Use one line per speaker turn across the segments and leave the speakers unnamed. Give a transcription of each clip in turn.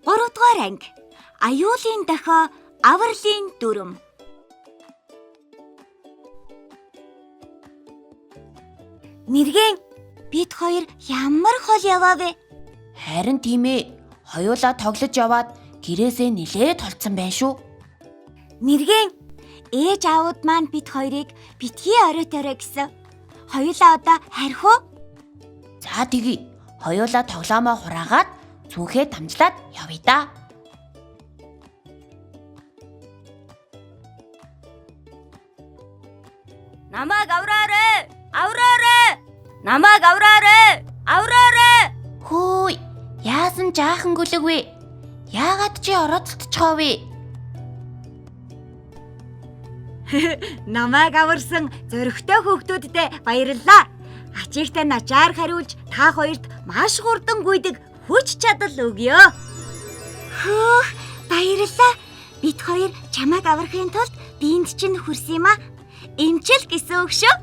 3 дугаар анги. Аюулын дохио, авралын дүрм. Мэргэн, бид хоёр ямар хол яваа вэ?
Харин тийм ээ. Хоёулаа тоглож яваад гэрээсээ нилээд толцсон байна шүү.
Мэргэн, ээж аауд маань бид хоёрыг битгий оройтойроо гэсэн. Хоёулаа одоо харих уу?
За тэгье. Хоёулаа тоглоомоо хураагаад цүнхээ дамжлаад явъя да.
Намайг авраарэ! Авраарэ! Намайг авраарэ! Авраарэ!
Хөөй, яасан жаахан гүлэг вэ? Яагаад чи орооцолтчихоо вэ?
Намайг аварсан зөрөгтэй хүүхдүүддээ баярлалаа. Ачигтай начаар хариулж та хоёрт маш хурдан гүйдэг хүч чадал өгье. Хөөх, баярлалаа. Бид хоёр чамайг аврахын тулд биэнд чинь хүрсэн юм а. Эмчил гэсэн үг шүү.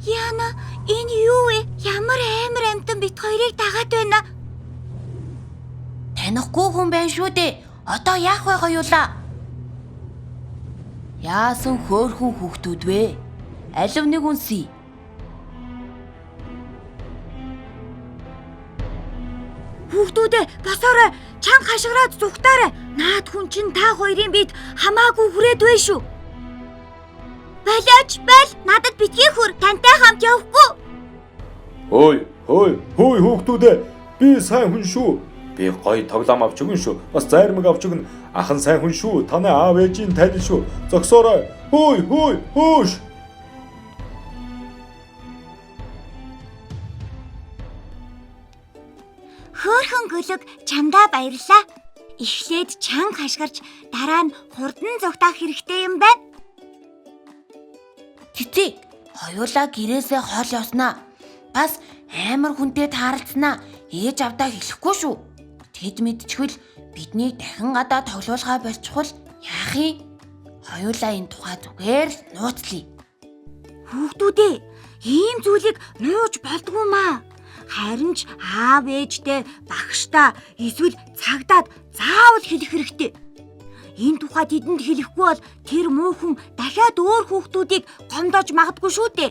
Яна, энэ юу вэ? Ямар амар амтан бид хоёрыг дагаад байна?
Танихгүй хүн байна шүү дээ. Одоо яах вэ хоёулаа? Яасан хөөрхөн хүүхдүүд вэ? Алив нэг үнсий.
Хүүхдүүдээ босоорой, чанга хашгираад зүхтаарай. Наад хүн чинь та хоёрын бид хамаагүй хүрээд вэ шүү. Болооч бэл, надад битгий хүр, тантай хамт явахгүй.
Хөөй хүүхдүүдээ, би сайн хүн шүү. Би гоё тоглоом авч өгнө шүү. Бас зайрмаг авч өгнө. Ахан сайн хүн шүү. Танай аав ээжийн тань шүү. Зогсоорой. Хөөш.
Хөөхөн гөлөг чамдаа баярлаа. Эхлээд чанга хашгирч дараа нь хурдан зүгтаах хэрэгтэй юм байна.
Цэцэг, хоёулаа гэрээсээ хол явснаа. Бас амар хүнтэй тааралцснаа. Ээж авдаа хэлэхгүй шүү. Тэд мэдчихвэл биднийг дахин гадаа тоглуулахаа болчихвол яах юм? Хоёулаа энэ тухай зүгээр л нууцлая.
Хүүхдүүдээ, ийм зүйлийг нууж болдгоо маа. Харин ч аав ээжтэй, багштай эсвэл цагдаад заавал хэлэх хэрэгтэй. Энэ тухай тэдэнд хэлэхгүй бол тэр муу хүн дахиад өөр хүүхдүүдийг гомдоож магадгүй шүү дээ.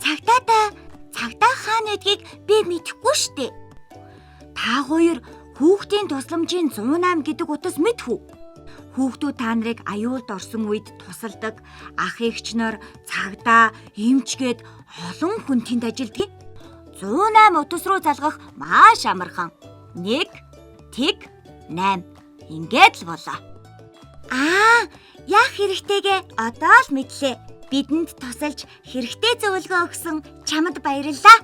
Цагдаа хаана гэдгийг би мэдэхгүй шүү дээ. Та хоёр хүүхдийн тусламжийн 108 гэдэг утас мэдв үү? Хүүхдүүд та нарыг аюулд орсон үед тусалдаг, ах эгчнэр, цагдаа, эмчгээд олон хүн тэнд ажилддаг. 108 утас руу залгах маш амархан. 1 тэг 8 ингээд л болоо. Яах хэрэгтэйгээ одоо л мэдлээ. Бидэнд тусалж хэрэгтэй зөвлөгөө өгсөн чамд баярлалаа.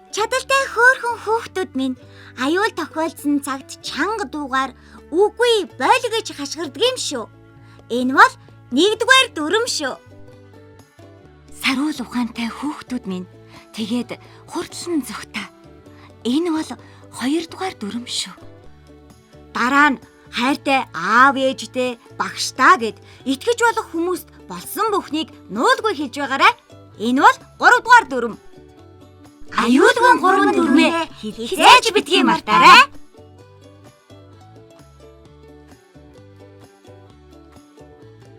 Чадaltaй хөөрхөн хүүхдүүд минь, аюул тохиолдсон цагт чанга дуугаар үгүй бойл гэж хашгирдаг юм шүү. Энэ бол 1-р дүрм шүү. Саруул ухаантай хүүхдүүд минь, тэгээд хурдлан зүгтаа. Энэ бол 2-р дүрм шүү. Дараа нь хайртай аав ээжтэй, багштаа гэд итгэж болох хүмүүст болсон бүхнийг нуулгүй хэлж байгаарай. Энэ бол 3-р дүрм. Аюулгүй 3 дүрмээ хизээж битгий мартаарай.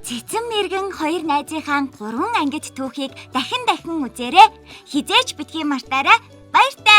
Цэцэн мэргэн 2 найзынхаа 3 ангид түүхийг дахин үзээрэй. Хизээж битгий мартаарай. Баяртай.